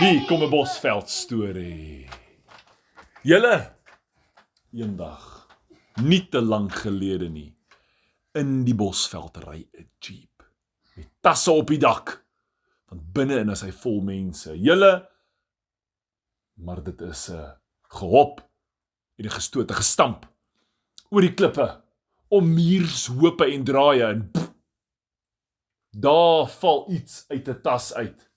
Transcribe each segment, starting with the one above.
Hier kom 'n Bosveld storie. Julle, eendag, nie te lank gelede nie, in die Bosveld ry 'n jeep met tasse op die dak, want binne-in is hy vol mense. Julle, maar dit is 'n gehop en 'n gestoot, 'n gestamp oor die klippe, om muurshope en draaie en daar val iets uit 'n tas uit.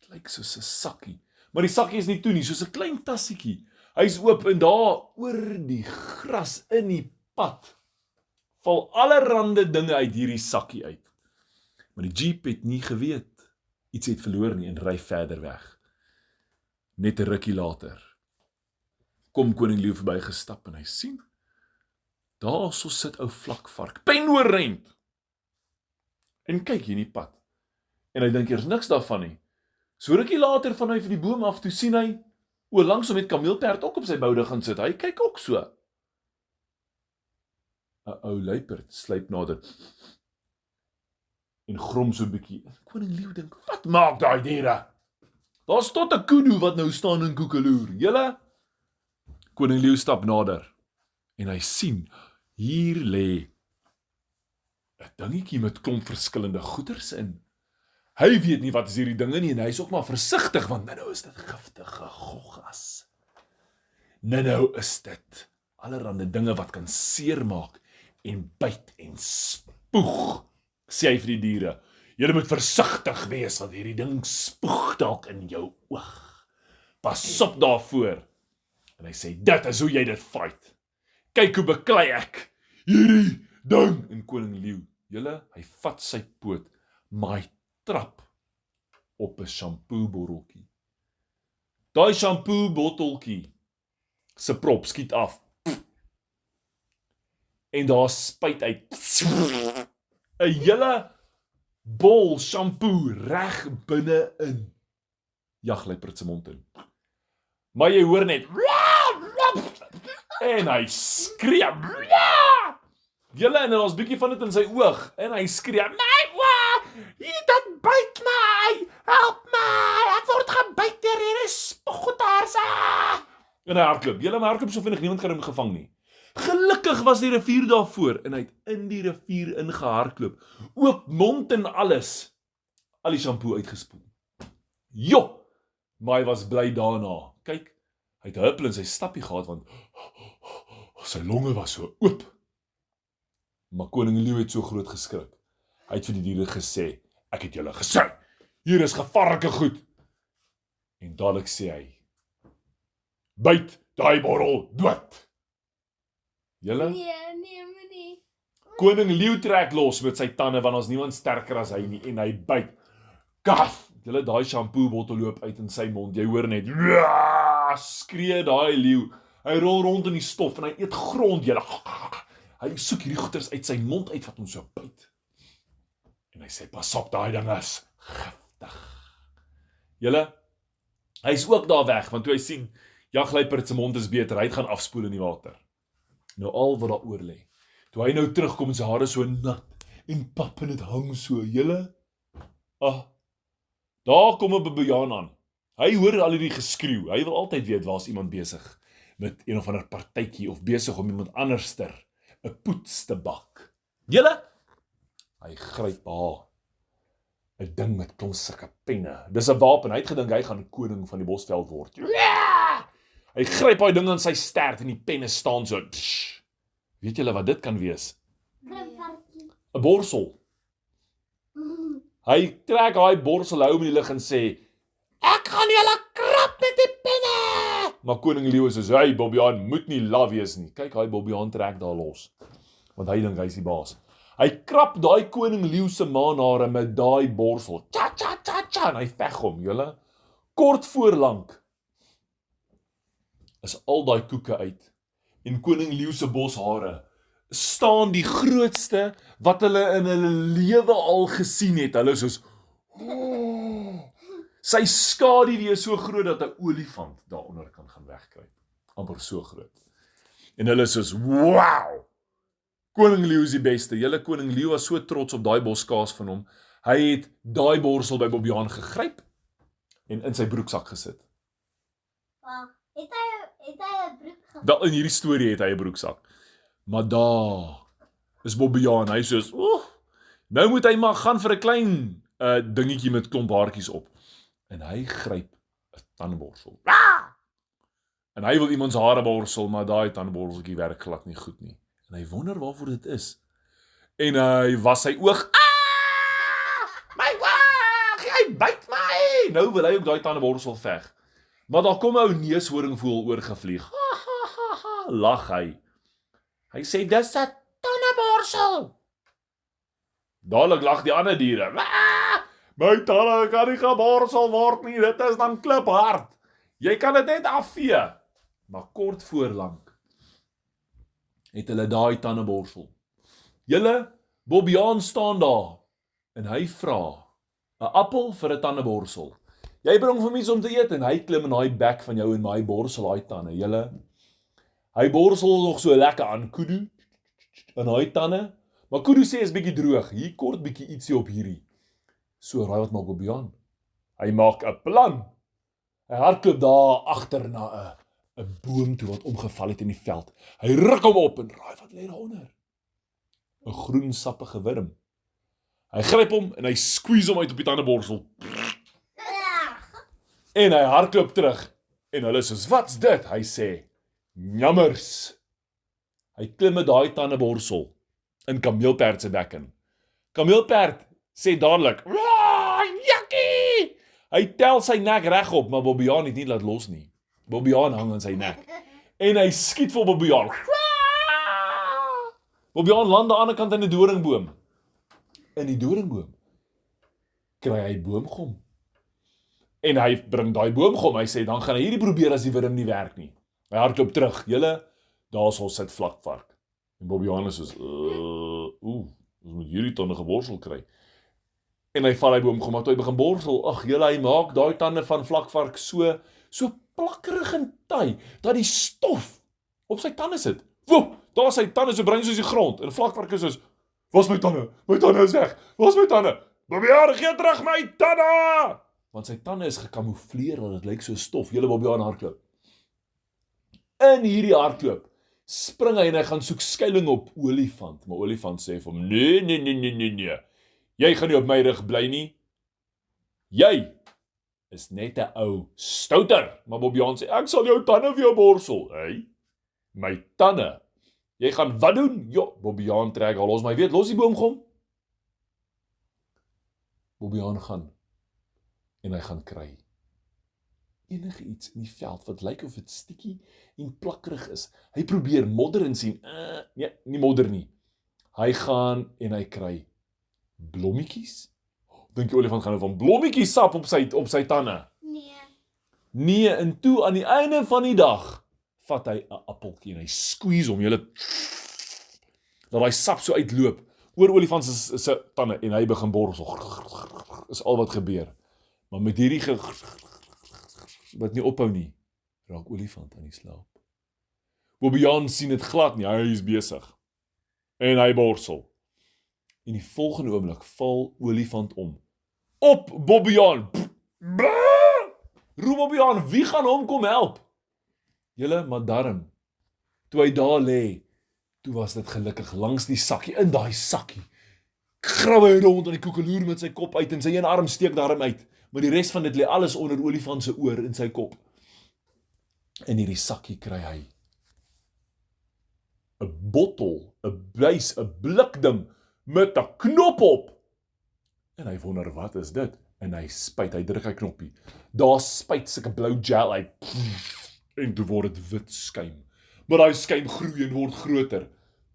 Dit lyk soos 'n sakkie, maar die sakkie is nie toe nie, soos 'n klein tassietjie. Hy's oop en daar oor die gras in die pad val allerhande dinge uit hierdie sakkie uit. Maar die jeep het nie geweet iets het verloor nie en ry verder weg. Net 'n rukkie later kom koning Leeu verbygestap en hy sien daar so sit ou vlakvark, penoorent. En kyk hier in die pad. En hy dink eers niks daarvan nie. So rukkie later van hy vir die boom af toe sien hy langsom het kameelperd ook op sy boude gaan sit. Hy kyk ook so. 'n Ou luiperd sluip nader en grom so 'n bietjie. Koning Leeu dink, wat maak daai diere? Daar's tot 'n kudu wat nou staan en koekeloer. Julle? Koning Leeu stap nader en hy sien hier lê 'n dingetjie met klomp verskillende goeders in. Hy weet nie wat is hierdie dinge nie en hy is ook maar versigtig want nou is dit giftige goggas. Nou is dit allerhande dinge wat kan seermaak en byt en spoeg, sê hy vir die diere. Julle moet versigtig wees want hierdie ding spoeg dalk in jou oog. Pas op daarvoor. En hy sê, dit is hoe jy dit fight. Kyk hoe beklei ek hierdie ding. En koning Leeu, julle, hy vat sy poot, maar hy trap op 'n shampoo botteltjie. Daai shampoo botteltjie se prop skiet af. En daar spuit uit 'n hele bol shampoo reg binne in jagluiperd se mond in. Maar jy hoor net en hy skree. Julle, en daar's bietjie van dit in sy oog en hy skree, "My oog! Dit byt my! Help my! Ek word gebyt deur hierdie spoeggoeters!" En hy hardloop. Julle, maar hardloop so vinnig niemand kan hom gevang nie. Gelukkig was die rivier daarvoor en hy het in die rivier ingehardloop. Oop mond en alles. Al die shampoo uitgespoel. Jo! Maar hy was bly daarna. Kyk, hy het 'n huppel in sy stappie gehad want sy longe was so oop. Maar koning Leeu het so groot geskrik. Hy het vir die diere gesê, ek het julle gesê, hier is gevaarlike goed. En dadelik sê hy, byt daai borrel dood. Julle? Nee, moenie. Koning Leeu trek los met sy tande want ons niemand sterker as hy nie en hy byt. Kaf! Julle, daai shampoo bottel loop uit in sy mond. Jy hoor net, skree daai leeu. Hy rol rond in die stof en hy eet grond, julle. Hy soek hierdie goeters uit sy mond uit wat hom so byt. En hy sê, pas op, daai ding is giftig. Julle, hy is ook daar weg, want toe hy sien, jagluiperd se mond is beter, hy het gaan afspoel in die water. Nou al wat daar oor lê. Toe hy nou terugkom en sy hare so nat en pap en dit hang so, julle. Daar kom 'n babiaan aan. Hy hoor al hierdie geskreeu. Hy wil altyd weet waar's iemand besig met een of ander partytjie of besig om iemand anderster 'n poets te bak. Julle, hy gryp haar 'n ding met klomp sulke penne. Dis 'n wapen. Hy het gedink hy gaan koning van die Bosveld word. Hy gryp daai ding aan sy stert en die penne staan so. Weet julle wat dit kan wees? 'n Borsel. Hy trek daai borsel hou in die lug en sê, ek gaan julle krap met die penne. Maar koning Leeu sê, hey Bobbejaan, moet nie laf wees nie. Kyk, daai Bobbejaan trek daar los. Want hy dink hy is die baas. Hy krap daai koning Leeu se maanhare met daai borsel. Cha cha cha cha en hy veg hom, julle. Kort voor lank is al daai koeke uit. En koning Leeu se boshare staan die grootste wat hulle in hulle lewe al gesien het. Hulle soos, sy skaduwee is so groot dat 'n olifant daaronder kan gaan wegkruip. Amper so groot. En hulle soos, wow! Koning Leeu is die beste. Julle, koning Leeu was so trots op daai boskaas van hom. Hy het daai borsel by Bobbejaan gegryp, en in sy broeksak gesit. Het hy 'n broek gehad? Wel in hierdie storie het hy 'n broeksak. Maar daar is Bobbejaan, hy soos, nou moet hy maar gaan vir 'n klein dingetjie met klomp haartjies op. En hy gryp 'n tandeborsel. En hy wil iemand se hare borsel, maar daai tandborseltjie werk glad nie goed nie. En hy wonder waarvoor dit is. En hy was sy oog. My oog, hy byt my. Nou wil hy ook daai tandeborsel veg. Maar daar kom 'n ou neushoringvoël oorgevlieg. Lag hy. Hy sê dis 'n tandeborsel. Dadelik lag die ander diere. My tande kan nie geborsel word nie, dit is dan kliphard. Jy kan dit net afvee. Maar kort voorlank het hulle daai tandeborsel. Julle, Bobbejaan staan daar en hy vra 'n appel vir 'n tandeborsel. Jy bring vir iets om te eet en hy klim in daai bek van jou en my borsel daai tande. Julle, hy borsel nog so lekker aan kudu in daai tande. Maar kudu sê is bietjie droog. Hier kort bietjie ietsie op hierdie. So raai wat maak Bobbejaan? Hy maak 'n plan. Hy hardloop daar agter na 'n boom toe wat omgeval het in die veld. Hy ruk hom op en raai wat lê daaronder? 'n groen sappige wurm. Hy gryp hom en hy squeeze hom uit op die tandeborsel. En hy hardloop terug en hulle sê, "Wat's dit?" Hy sê, "Jammers." Hy klim met daai tandeborsel in Kameelperd se bek in. Kameelperd sê dadelik, "Jakkie!" Hy tel sy nek regop, maar Bobbejaan het nie laat los nie. Bobbejaan hang aan sy nek. En hy skiet vir Bobbejaan. Bobbejaan land aan die ander kant in 'n doringboom. In die doringboom kry hy boomgom. En hy bring daai boomgom. Hy sê dan gaan hy hierdie probeer as die wurm nie werk nie. Hy hardloop terug. Julle, daar sal sit vlakvark. En Bobbejaan is soos, ons moet hierdie tande geborsel kry. En hy vat hy boomgom, maar toe hy begin borsel, ag julle, hy maak daai tande van vlakvark so plakkerig en taai, dat die stof op sy tande sit. Woep, daar sy tande so bruin soos die grond, en vlakvark is soos, "Waar's my tande? My tande is weg. Waar's my tande? Bobbejaan, gee terug my tande!" Want sy tande is gekamoufleer, dat dit lyk so stof. Julle, Bobbejaan hardloop. In hierdie hardloop spring hy en hy gaan soek skuilings op Olifant, maar Olifant sê vir hom, nee. Jy gaan nie op my rug bly nie. Jy is net 'n ou stouter. Maar Bobbejaan sê, ek sal jou tande vir jou borsel. Hey, my tande. Jy gaan wat doen? Ja, Bobbejaan trek al los, maar jy weet, los die boomgom. Bobbejaan gaan en hy gaan kry enige iets in die veld wat lyk of dit stikkie en plakkerig is. Hy probeer modder en sien, nee, nie modder nie. Hy gaan en hy kry blommetjies. Dink die olifant gaan van blommetjies sap op sy tande? Nee, en toe aan die einde van die dag vat hy 'n appeltjie en hy squeeze hom, julle, dat hy sap so uitloop oor olifant se tande en hy begin borsel. Is al wat gebeur. Maar met hierdie wat nie ophou nie, raak olifant aan die slaap. Bobbejaan sien dit glad nie, hy is besig. En hy borsel. En die volgende oomblik val olifant om. Op Bobbejaan. Roep Bobbejaan, wie gaan hom kom help? Julle, maar darm, toe hy daar lê, toe was dit gelukkig langs die sakkie, in daai sakkie. Grawe hy rond aan die koekeloer met sy kop uit en sy een arm steek daarom uit, maar die res van dit lê alles onder olifant se oor in sy kop. In hierdie sakkie kry hy 'n bottel, 'n buis, 'n blikding met 'n knop op. En hy wonder, wat is dit? En hy spuit, hy druk hy knoppie. Daar spuit sulke blou gel uit. En toe word dit wit skuim. Maar daai skuim groei en word groter.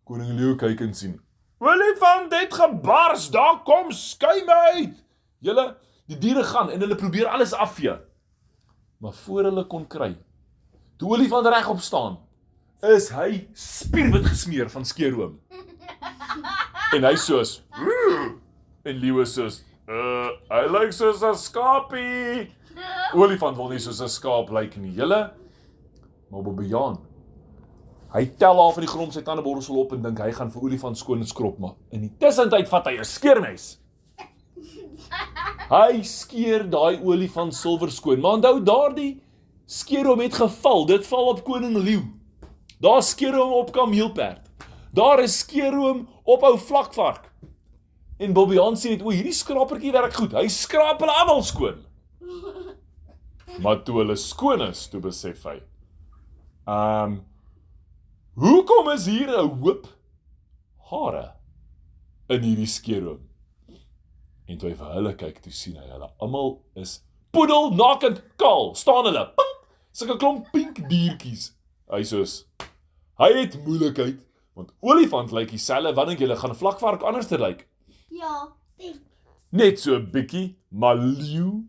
Koning Leeu kyk en sien, olifant het gebars, daar kom skuim uit. Julle, die diere gaan en hulle probeer alles afvee. Maar voor hulle kon kry, toe olifant regop staan, is hy spierwit gesmeer van skeeroom. En hy soos, en Leeu soos, hy lyk soos 'n skapie. Olifant wil nie soos 'n skaap lyk nie, julle. Maar Bobbejaan, hy tel af van die grond sy tandeborsel op en dink hy gaan vir olifant skoon skrop, maar in die tussentyd vat hy 'n skeermes. Hy skeer daai olifant silwer skoon. Maar onthou daardie skeer hom het geval. Dit val op koning leeu. Daar skeer hom op kameelperd. Daar is skeer hom op ou vlakvark. En Bobbejaan sê net, o, hierdie skrapertjie werk goed. Hy skraap hulle almal skoon. Maar toe hulle skoon is, toe besef hy. Hoekom is hier 'n hoop hare in hierdie skeerroom? En toe hy vir hulle kyk, toe sien hy, hulle almal is poedel nakend kaal, staan hulle, pink, sulke klomp pink diertjies. Hy het moeilikheid, want olifant lyk dieselfde, wanneer jy gaan vlakvark anders te lyk. Ja, denk. Net so 'n bietjie, maar leeu,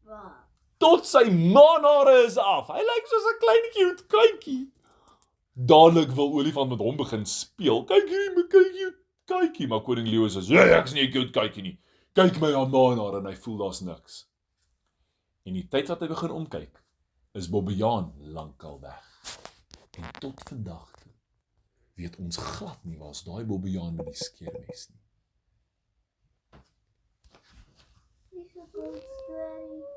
Wat? tot sy manhare is af. Hy lyk soos 'n klein cute kykie. Dadelik wil olifant met hom begin speel. Kyk hier, my kykie. Maar koning leeu sê, "Ja, ek's nie 'n cute kykie nie. Kyk my aan manhare," en hy voel daar's niks. En die tyd wat hy begin omkyk, is Bobbejaan lankal weg. En tot vandag toe weet ons glad nie waar's daai Bobbejaan met die skeermes nie. Dis 'n cool story.